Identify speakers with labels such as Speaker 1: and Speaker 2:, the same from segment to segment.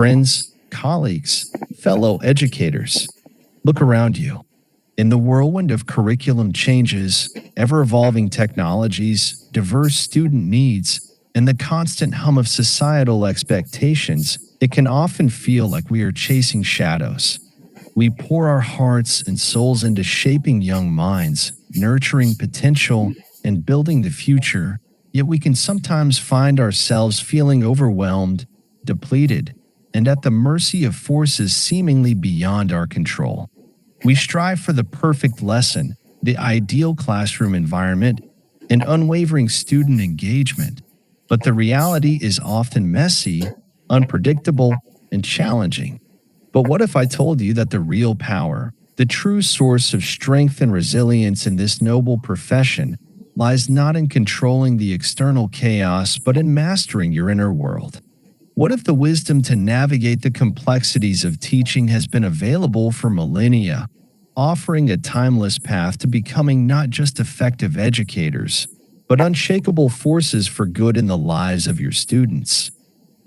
Speaker 1: Friends, colleagues, fellow educators, look around you. In the whirlwind of curriculum changes, ever-evolving technologies, diverse student needs, and the constant hum of societal expectations, it can often feel like we are chasing shadows. We pour our hearts and souls into shaping young minds, nurturing potential, and building the future, yet we can sometimes find ourselves feeling overwhelmed, depleted, and at the mercy of forces seemingly beyond our control. We strive for the perfect lesson, the ideal classroom environment, and unwavering student engagement, but the reality is often messy, unpredictable, and challenging. But what if I told you that the real power, the true source of strength and resilience in this noble profession, lies not in controlling the external chaos but in mastering your inner world? What if the wisdom to navigate the complexities of teaching has been available for millennia, offering a timeless path to becoming not just effective educators, but unshakable forces for good in the lives of your students?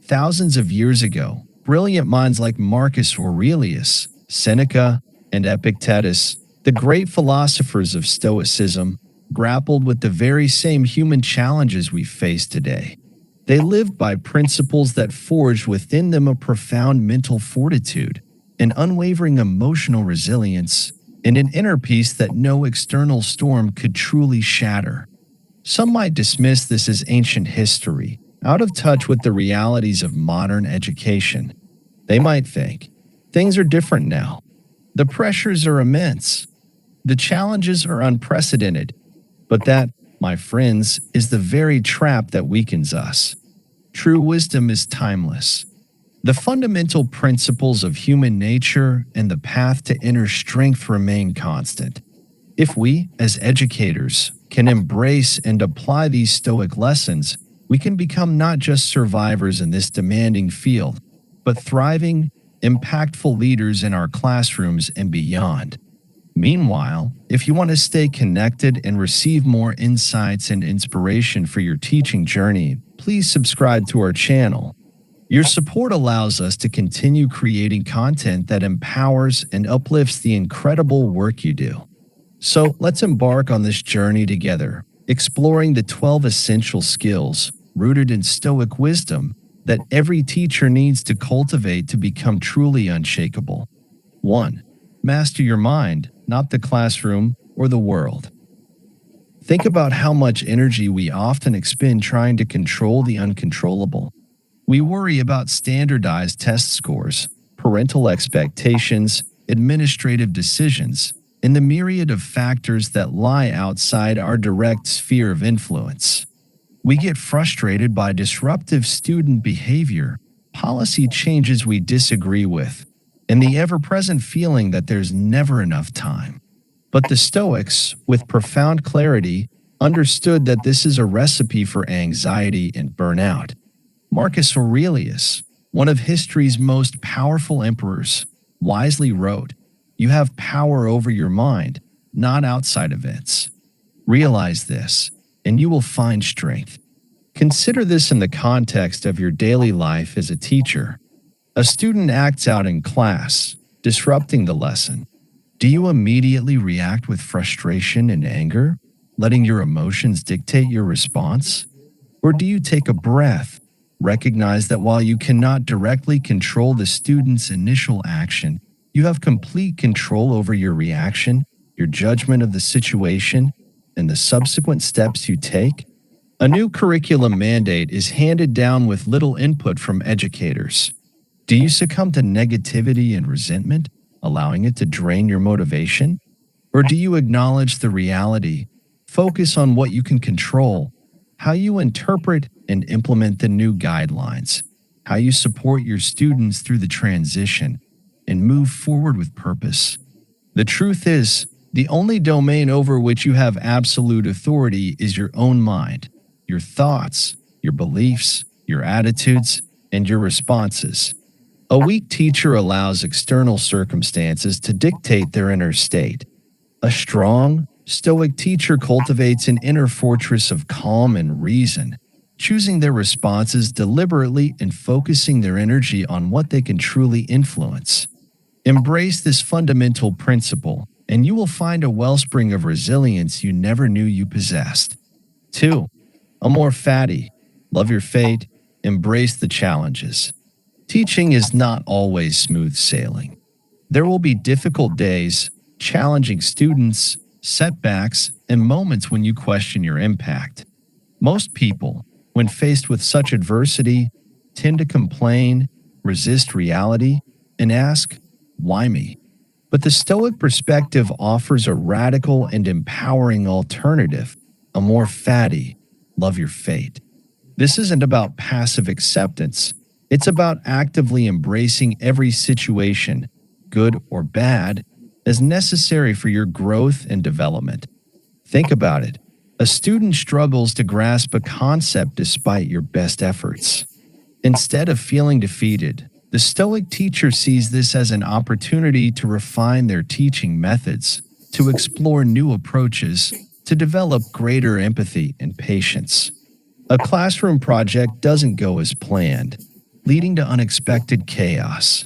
Speaker 1: Thousands of years ago, brilliant minds like Marcus Aurelius, Seneca, and Epictetus, the great philosophers of Stoicism, grappled with the very same human challenges we face today. They lived by principles that forged within them a profound mental fortitude, an unwavering emotional resilience, and an inner peace that no external storm could truly shatter. Some might dismiss this as ancient history, out of touch with the realities of modern education. They might think, things are different now. The pressures are immense. The challenges are unprecedented. But that, my friends, is the very trap that weakens us. True wisdom is timeless. The fundamental principles of human nature and the path to inner strength remain constant. If we, as educators, can embrace and apply these Stoic lessons, we can become not just survivors in this demanding field, but thriving, impactful leaders in our classrooms and beyond. Meanwhile, if you want to stay connected and receive more insights and inspiration for your teaching journey, please subscribe to our channel. Your support allows us to continue creating content that empowers and uplifts the incredible work you do. So let's embark on this journey together, exploring the 12 essential skills rooted in Stoic wisdom that every teacher needs to cultivate to become truly unshakable. 1. Master your mind, not the classroom or the world. Think about how much energy we often expend trying to control the uncontrollable. We worry about standardized test scores, parental expectations, administrative decisions, and the myriad of factors that lie outside our direct sphere of influence. We get frustrated by disruptive student behavior, policy changes we disagree with, and the ever-present feeling that there's never enough time. But the Stoics, with profound clarity, understood that this is a recipe for anxiety and burnout. Marcus Aurelius, one of history's most powerful emperors, wisely wrote, "You have power over your mind, not outside events. Realize this, and you will find strength." Consider this in the context of your daily life as a teacher. A student acts out in class, disrupting the lesson. Do you immediately react with frustration and anger, letting your emotions dictate your response? Or do you take a breath, recognize that while you cannot directly control the student's initial action, you have complete control over your reaction, your judgment of the situation, and the subsequent steps you take? A new curriculum mandate is handed down with little input from educators. Do you succumb to negativity and resentment, allowing it to drain your motivation? Or do you acknowledge the reality, focus on what you can control, how you interpret and implement the new guidelines, how you support your students through the transition, and move forward with purpose? The truth is, the only domain over which you have absolute authority is your own mind, your thoughts, your beliefs, your attitudes, and your responses. A weak teacher allows external circumstances to dictate their inner state. A strong, Stoic teacher cultivates an inner fortress of calm and reason, choosing their responses deliberately and focusing their energy on what they can truly influence. Embrace this fundamental principle, and you will find a wellspring of resilience you never knew you possessed. 2. Amor Fati. Love your fate, embrace the challenges. Teaching is not always smooth sailing. There will be difficult days, challenging students, setbacks, and moments when you question your impact. Most people, when faced with such adversity, tend to complain, resist reality, and ask, "Why me?" But the Stoic perspective offers a radical and empowering alternative, Amor Fati, love your fate. This isn't about passive acceptance, it's about actively embracing every situation, good or bad, as necessary for your growth and development. Think about it. A student struggles to grasp a concept despite your best efforts. Instead of feeling defeated, the Stoic teacher sees this as an opportunity to refine their teaching methods, to explore new approaches, to develop greater empathy and patience. A classroom project doesn't go as planned, leading to unexpected chaos.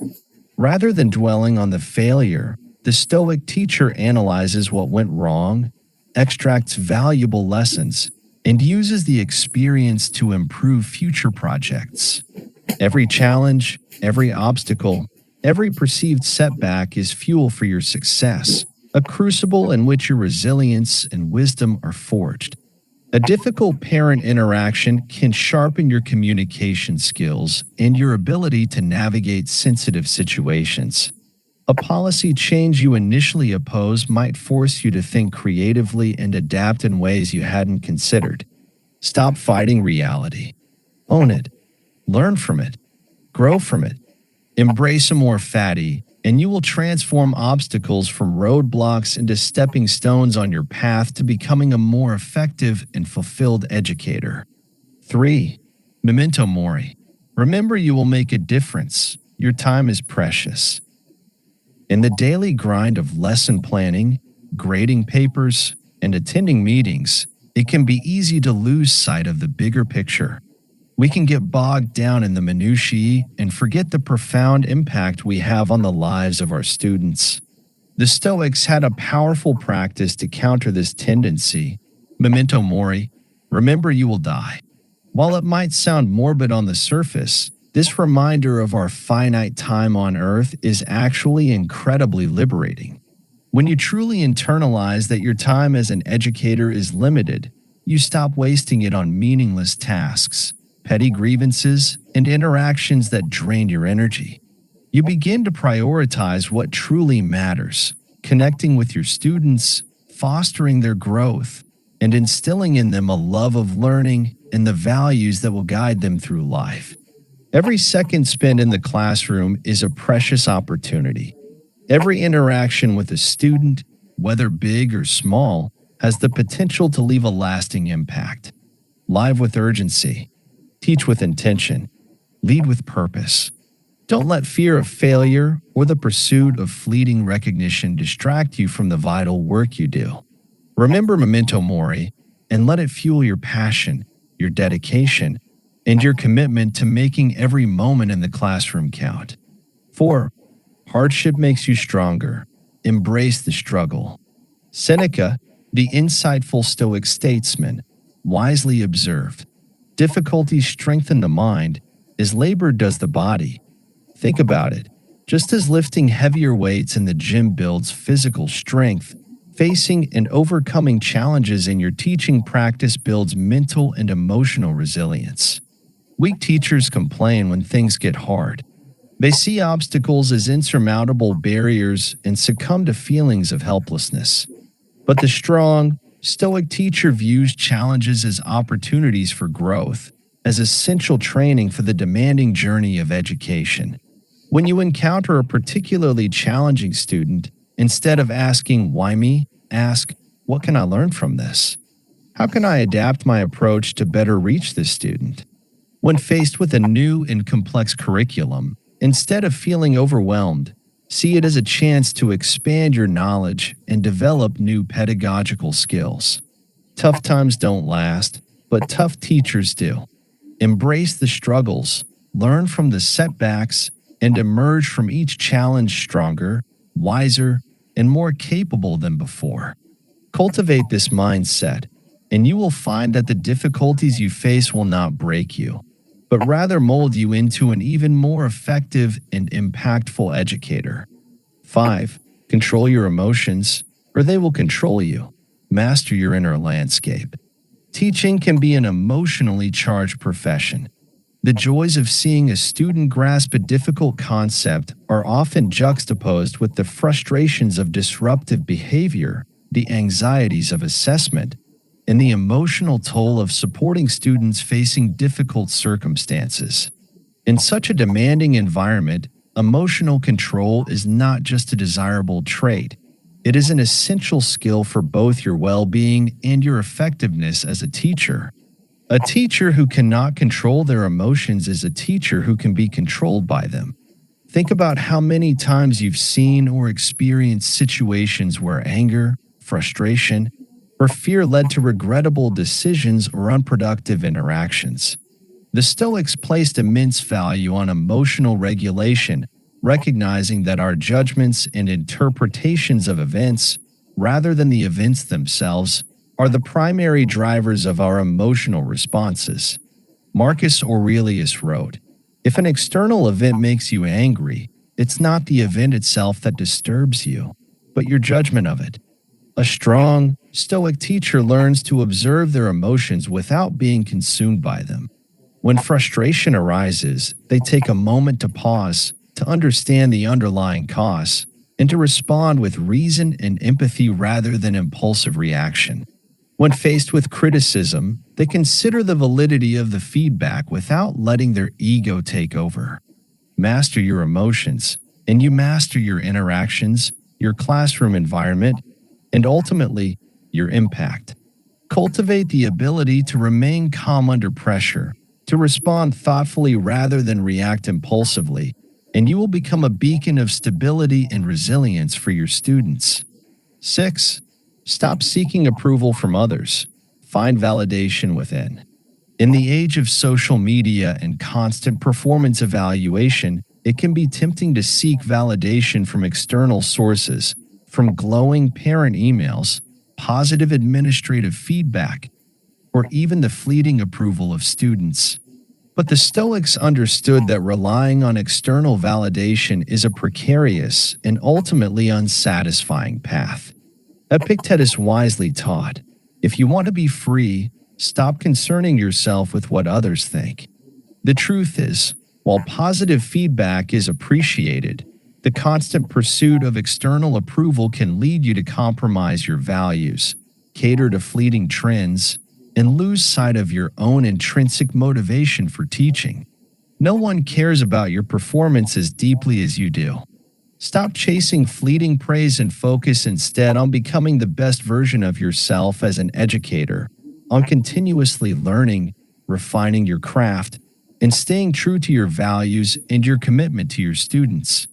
Speaker 1: Rather than dwelling on the failure, the Stoic teacher analyzes what went wrong, extracts valuable lessons, and uses the experience to improve future projects. Every challenge, every obstacle, every perceived setback is fuel for your success, a crucible in which your resilience and wisdom are forged. A difficult parent interaction can sharpen your communication skills and your ability to navigate sensitive situations. A policy change you initially oppose might force you to think creatively and adapt in ways you hadn't considered. Stop fighting reality. Own it. Learn from it. Grow from it. Embrace Amor Fati, and you will transform obstacles from roadblocks into stepping stones on your path to becoming a more effective and fulfilled educator. 3. Memento mori. Remember, you will make a difference. Your time is precious. In the daily grind of lesson planning, grading papers, and attending meetings, it can be easy to lose sight of the bigger picture. We can get bogged down in the minutiae and forget the profound impact we have on the lives of our students. The Stoics had a powerful practice to counter this tendency. Memento mori, remember you will die. While it might sound morbid on the surface, this reminder of our finite time on earth is actually incredibly liberating. When you truly internalize that your time as an educator is limited, you stop wasting it on meaningless tasks, petty grievances, and interactions that drain your energy. You begin to prioritize what truly matters, connecting with your students, fostering their growth, and instilling in them a love of learning and the values that will guide them through life. Every second spent in the classroom is a precious opportunity. Every interaction with a student, whether big or small, has the potential to leave a lasting impact. Live with urgency. Teach with intention. Lead with purpose. Don't let fear of failure or the pursuit of fleeting recognition distract you from the vital work you do. Remember memento mori and let it fuel your passion, your dedication, and your commitment to making every moment in the classroom count. 4. Hardship makes you stronger. Embrace the struggle. Seneca, the insightful Stoic statesman, wisely observed, difficulties strengthen the mind as labor does the body. Think about it. Just as lifting heavier weights in the gym builds physical strength, facing and overcoming challenges in your teaching practice builds mental and emotional resilience. Weak teachers complain when things get hard. They see obstacles as insurmountable barriers and succumb to feelings of helplessness. But the strong, Stoic teacher views challenges as opportunities for growth, as essential training for the demanding journey of education. When you encounter a particularly challenging student, instead of asking, "Why me?" ask, "What can I learn from this? How can I adapt my approach to better reach this student?" When faced with a new and complex curriculum, instead of feeling overwhelmed, see it as a chance to expand your knowledge and develop new pedagogical skills. Tough times don't last, but tough teachers do. Embrace the struggles, learn from the setbacks, and emerge from each challenge stronger, wiser, and more capable than before. Cultivate this mindset, and you will find that the difficulties you face will not break you, but rather mold you into an even more effective and impactful educator. 5. Control your emotions, or they will control you. Master your inner landscape. Teaching can be an emotionally charged profession. The joys of seeing a student grasp a difficult concept are often juxtaposed with the frustrations of disruptive behavior, the anxieties of assessment, and the emotional toll of supporting students facing difficult circumstances. In such a demanding environment, emotional control is not just a desirable trait. It is an essential skill for both your well-being and your effectiveness as a teacher. A teacher who cannot control their emotions is a teacher who can be controlled by them. Think about how many times you've seen or experienced situations where anger, frustration, or fear led to regrettable decisions or unproductive interactions. The Stoics placed immense value on emotional regulation, recognizing that our judgments and interpretations of events, rather than the events themselves, are the primary drivers of our emotional responses. Marcus Aurelius wrote, "If an external event makes you angry, it's not the event itself that disturbs you, but your judgment of it." A strong, Stoic teacher learns to observe their emotions without being consumed by them. When frustration arises, they take a moment to pause, to understand the underlying cause, and to respond with reason and empathy rather than impulsive reaction. When faced with criticism, they consider the validity of the feedback without letting their ego take over. Master your emotions, and you master your interactions, your classroom environment, and ultimately, your impact. Cultivate the ability to remain calm under pressure, to respond thoughtfully rather than react impulsively, and you will become a beacon of stability and resilience for your students. 6. Stop seeking approval from others. Find validation within. In the age of social media and constant performance evaluation, it can be tempting to seek validation from external sources, from glowing parent emails, positive administrative feedback, or even the fleeting approval of students. But the Stoics understood that relying on external validation is a precarious and ultimately unsatisfying path. Epictetus wisely taught, "If you want to be free, stop concerning yourself with what others think." The truth is, while positive feedback is appreciated, the constant pursuit of external approval can lead you to compromise your values, cater to fleeting trends, and lose sight of your own intrinsic motivation for teaching. No one cares about your performance as deeply as you do. Stop chasing fleeting praise and focus instead on becoming the best version of yourself as an educator, on continuously learning, refining your craft, and staying true to your values and your commitment to your students.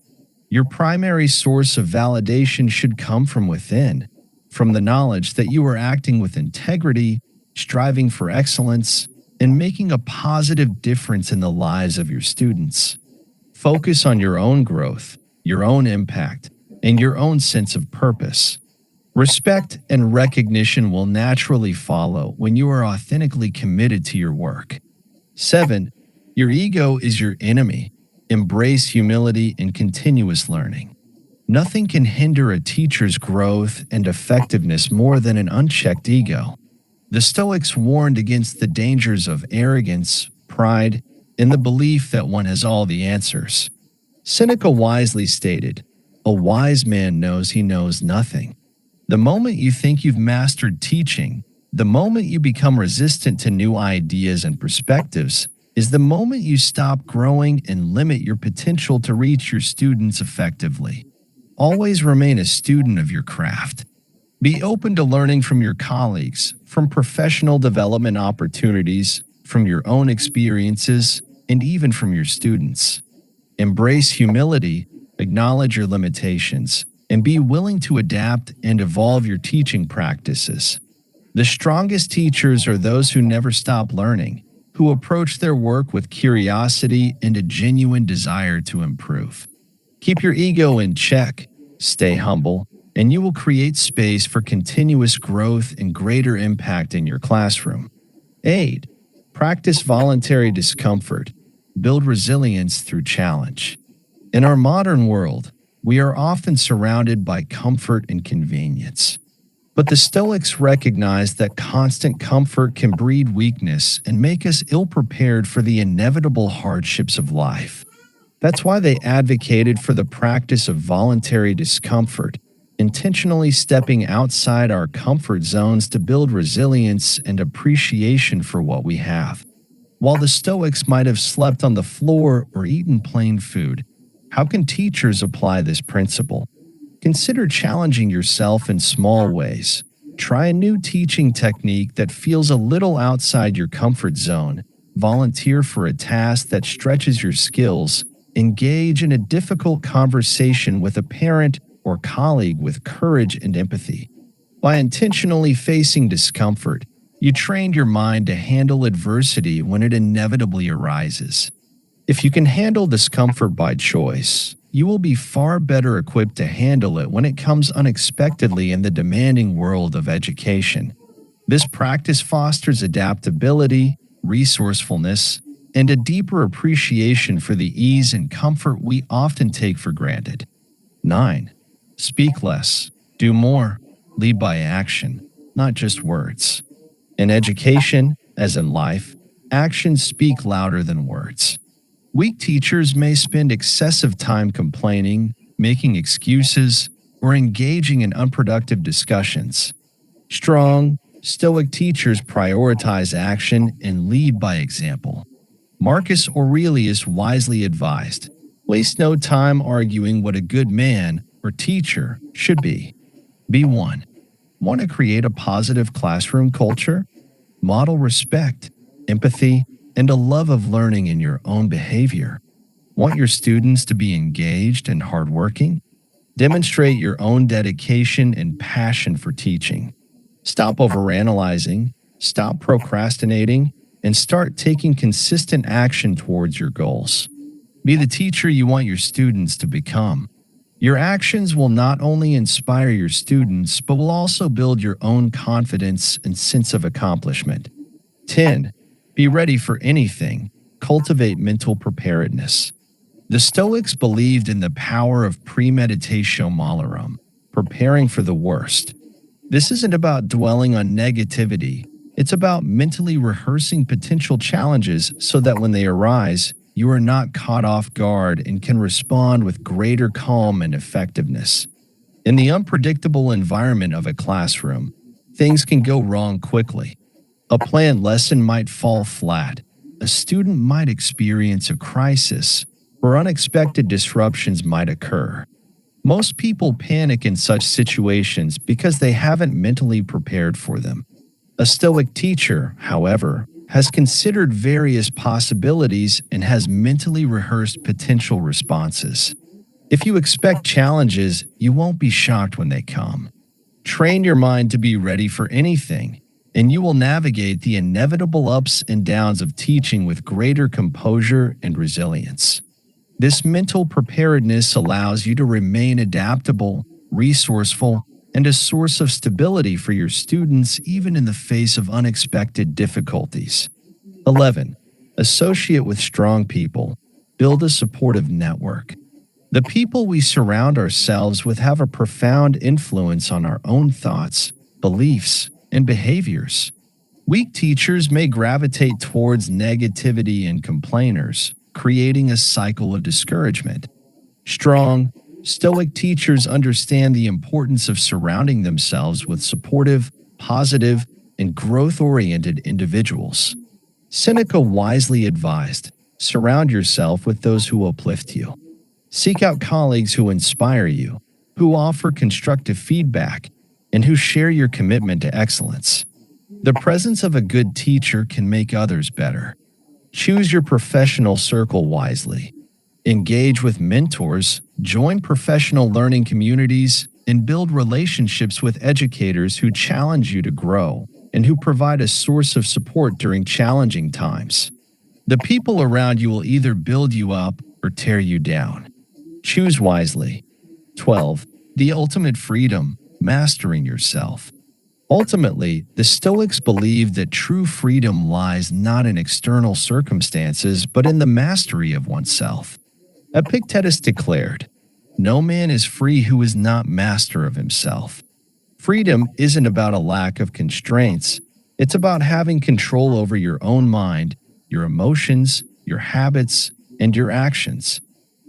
Speaker 1: Your primary source of validation should come from within, from the knowledge that you are acting with integrity, striving for excellence, and making a positive difference in the lives of your students. Focus on your own growth, your own impact, and your own sense of purpose. Respect and recognition will naturally follow when you are authentically committed to your work. 7. Your ego is your enemy. Embrace humility and continuous learning. Nothing can hinder a teacher's growth and effectiveness more than an unchecked ego. The Stoics warned against the dangers of arrogance, pride, and the belief that one has all the answers. Seneca wisely stated, "A wise man knows he knows nothing." The moment you think you've mastered teaching, the moment you become resistant to new ideas and perspectives, is the moment you stop growing and limit your potential to reach your students effectively. Always remain a student of your craft. Be open to learning from your colleagues, from professional development opportunities, from your own experiences, and even from your students. Embrace humility, acknowledge your limitations, and be willing to adapt and evolve your teaching practices. The strongest teachers are those who never stop learning, who approach their work with curiosity and a genuine desire to improve. Keep your ego in check, stay humble, and you will create space for continuous growth and greater impact in your classroom. 8. Practice voluntary discomfort. Build resilience through challenge. In our modern world, we are often surrounded by comfort and convenience. But the Stoics recognized that constant comfort can breed weakness and make us ill-prepared for the inevitable hardships of life. That's why they advocated for the practice of voluntary discomfort, intentionally stepping outside our comfort zones to build resilience and appreciation for what we have. While the Stoics might have slept on the floor or eaten plain food, how can teachers apply this principle? Consider challenging yourself in small ways. Try a new teaching technique that feels a little outside your comfort zone. Volunteer for a task that stretches your skills. Engage in a difficult conversation with a parent or colleague with courage and empathy. By intentionally facing discomfort, you trained your mind to handle adversity when it inevitably arises. If you can handle discomfort by choice, you will be far better equipped to handle it when it comes unexpectedly in the demanding world of education. This practice fosters adaptability, resourcefulness, and a deeper appreciation for the ease and comfort we often take for granted. 9. Speak less, do more, lead by action, not just words. In education, as in life, actions speak louder than words. Weak teachers may spend excessive time complaining, making excuses, or engaging in unproductive discussions. Strong, stoic teachers prioritize action and lead by example. Marcus Aurelius wisely advised, "Waste no time arguing what a good man or teacher should be." Be one. Want to create a positive classroom culture? Model respect, empathy, and a love of learning in your own behavior. Want your students to be engaged and hardworking? Demonstrate your own dedication and passion for teaching. Stop overanalyzing, stop procrastinating, and start taking consistent action towards your goals. Be the teacher you want your students to become. Your actions will not only inspire your students, but will also build your own confidence and sense of accomplishment. 10. Be ready for anything. Cultivate mental preparedness. The Stoics believed in the power of premeditatio malorum, preparing for the worst. This isn't about dwelling on negativity. It's about mentally rehearsing potential challenges so that when they arise, you are not caught off guard and can respond with greater calm and effectiveness. In the unpredictable environment of a classroom, things can go wrong quickly. A planned lesson might fall flat, a student might experience a crisis, or unexpected disruptions might occur. Most people panic in such situations because they haven't mentally prepared for them. A Stoic teacher, however, has considered various possibilities and has mentally rehearsed potential responses. If you expect challenges, you won't be shocked when they come. Train your mind to be ready for anything, and you will navigate the inevitable ups and downs of teaching with greater composure and resilience. This mental preparedness allows you to remain adaptable, resourceful, and a source of stability for your students even in the face of unexpected difficulties. 11. Associate with strong people. Build a supportive network. The people we surround ourselves with have a profound influence on our own thoughts, beliefs, and behaviors. Weak teachers may gravitate towards negativity and complainers, creating a cycle of discouragement. Strong, stoic teachers understand the importance of surrounding themselves with supportive, positive, and growth-oriented individuals. Seneca wisely advised, surround yourself with those who uplift you. Seek out colleagues who inspire you, who offer constructive feedback, and who share your commitment to excellence. The presence of a good teacher can make others better. Choose your professional circle wisely. Engage with mentors, join professional learning communities, and build relationships with educators who challenge you to grow, and who provide a source of support during challenging times. The people around you will either build you up or tear you down. Choose wisely. 12. The ultimate freedom, mastering yourself. Ultimately, the Stoics believed that true freedom lies not in external circumstances, but in the mastery of oneself. Epictetus declared, "No man is free who is not master of himself." Freedom isn't about a lack of constraints. It's about having control over your own mind, your emotions, your habits, and your actions.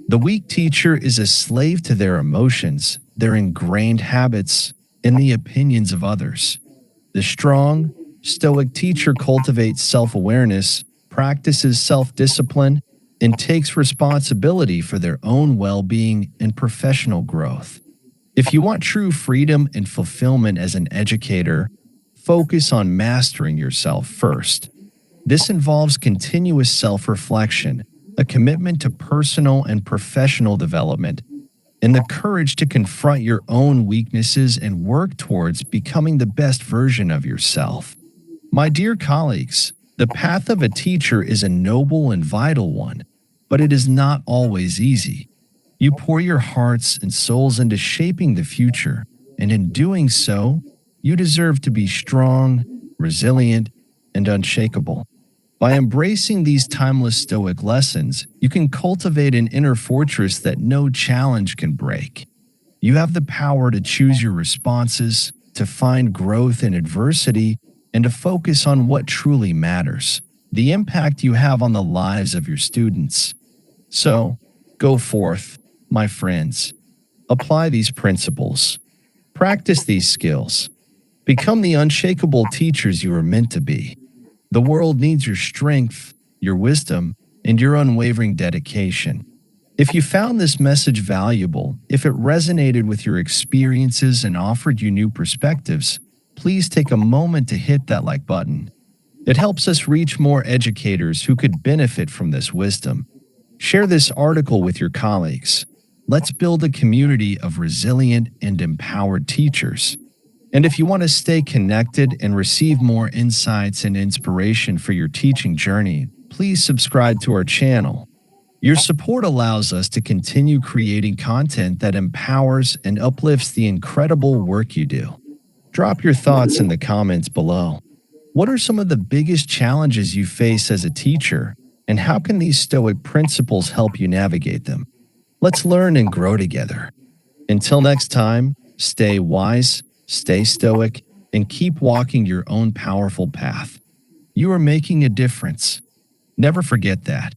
Speaker 1: The weak teacher is a slave to their emotions, their ingrained habits, and the opinions of others. The strong, Stoic teacher cultivates self-awareness, practices self-discipline, and takes responsibility for their own well-being and professional growth. If you want true freedom and fulfillment as an educator, focus on mastering yourself first. This involves continuous self-reflection, a commitment to personal and professional development, and the courage to confront your own weaknesses and work towards becoming the best version of yourself. My dear colleagues, the path of a teacher is a noble and vital one, but it is not always easy. You pour your hearts and souls into shaping the future, and in doing so, you deserve to be strong, resilient, and unshakable. By embracing these timeless Stoic lessons, you can cultivate an inner fortress that no challenge can break. You have the power to choose your responses, to find growth in adversity, and to focus on what truly matters, the impact you have on the lives of your students. So, go forth, my friends. Apply these principles. Practice these skills. Become the unshakable teachers you are meant to be. The world needs your strength, your wisdom, and your unwavering dedication. If you found this message valuable, if it resonated with your experiences and offered you new perspectives, please take a moment to hit that like button. It helps us reach more educators who could benefit from this wisdom. Share this article with your colleagues. Let's build a community of resilient and empowered teachers. And if you want to stay connected and receive more insights and inspiration for your teaching journey, please subscribe to our channel. Your support allows us to continue creating content that empowers and uplifts the incredible work you do. Drop your thoughts in the comments below. What are some of the biggest challenges you face as a teacher, and how can these Stoic principles help you navigate them? Let's learn and grow together. Until next time, stay wise, stay Stoic, and keep walking your own powerful path. You are making a difference. Never forget that.